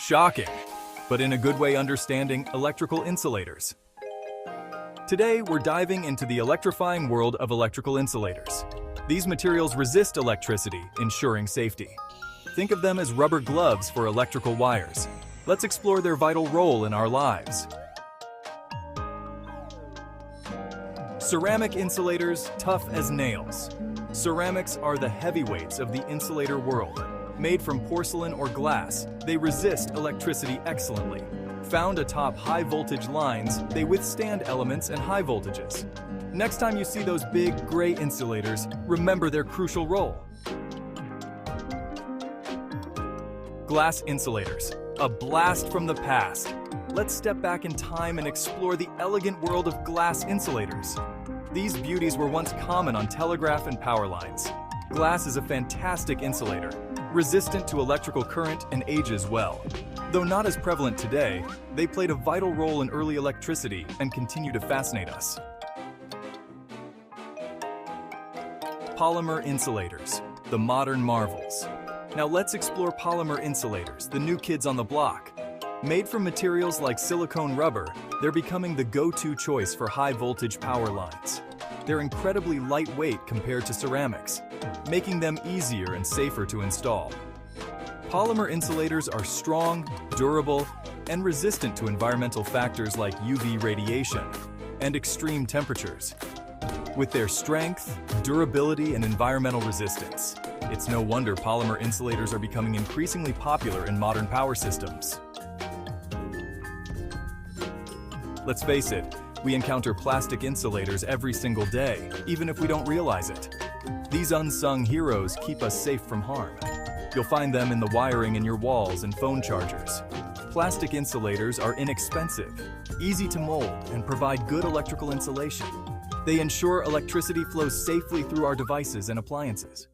Shocking, but in a good way understanding electrical insulators. Today, we're diving into the electrifying world of electrical insulators. These materials resist electricity, ensuring safety. Think of them as rubber gloves for electrical wires. Let's explore their vital role in our lives. Ceramic insulators, tough as nails. Ceramics are the heavyweights of the insulator world. Made from porcelain or glass, they resist electricity excellently. Found atop high-voltage lines, they withstand elements and high voltages. Next time you see those big, gray insulators, remember their crucial role. Glass insulators, a blast from the past. Let's step back in time and explore the elegant world of glass insulators. These beauties were once common on telegraph and power lines. Glass is a fantastic insulator, resistant to electrical current and ages well. Though not as prevalent today, they played a vital role in early electricity and continue to fascinate us. Polymer insulators, the modern marvels. Now let's explore polymer insulators, the new kids on the block. Made from materials like silicone rubber, they're becoming the go-to choice for high-voltage power lines. They're incredibly lightweight compared to ceramics, making them easier and safer to install. Polymer insulators are strong, durable, and resistant to environmental factors like UV radiation and extreme temperatures. With their strength, durability, and environmental resistance, it's no wonder polymer insulators are becoming increasingly popular in modern power systems. Let's face it, we encounter plastic insulators every single day, even if we don't realize it. These unsung heroes keep us safe from harm. You'll find them in the wiring in your walls and phone chargers. Plastic insulators are inexpensive, easy to mold, and provide good electrical insulation. They ensure electricity flows safely through our devices and appliances.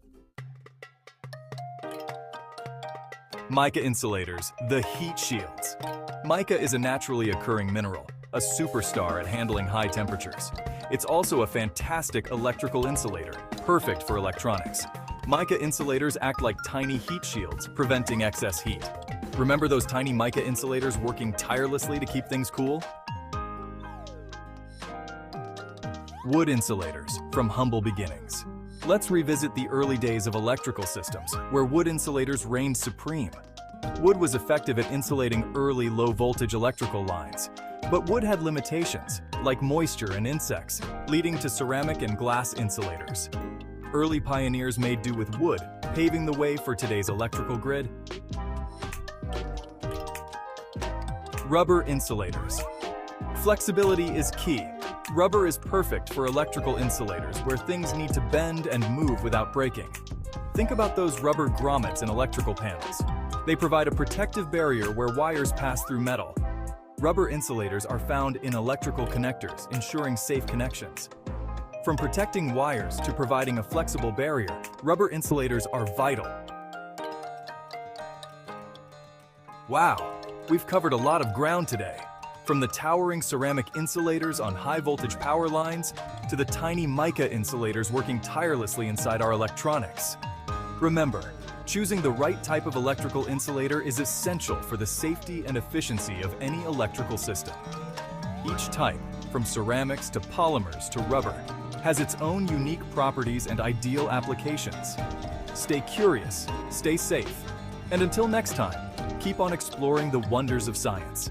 Mica insulators, the heat shields. Mica is a naturally occurring mineral, a superstar at handling high temperatures. It's also a fantastic electrical insulator, perfect for electronics. Mica insulators act like tiny heat shields, preventing excess heat. Remember those tiny mica insulators working tirelessly to keep things cool? Wood insulators, from humble beginnings. Let's revisit the early days of electrical systems, where wood insulators reigned supreme. Wood was effective at insulating early low-voltage electrical lines, but wood had limitations, like moisture and insects, leading to ceramic and glass insulators. Early pioneers made do with wood, paving the way for today's electrical grid. Rubber insulators. Flexibility is key. Rubber is perfect for electrical insulators where things need to bend and move without breaking. Think about those rubber grommets in electrical panels. They provide a protective barrier where wires pass through metal. Rubber insulators are found in electrical connectors, ensuring safe connections. From protecting wires to providing a flexible barrier, rubber insulators are vital. Wow, we've covered a lot of ground today. From the towering ceramic insulators on high-voltage power lines to the tiny mica insulators working tirelessly inside our electronics. Remember, choosing the right type of electrical insulator is essential for the safety and efficiency of any electrical system. Each type, from ceramics to polymers to rubber, has its own unique properties and ideal applications. Stay curious, stay safe, and until next time, keep on exploring the wonders of science.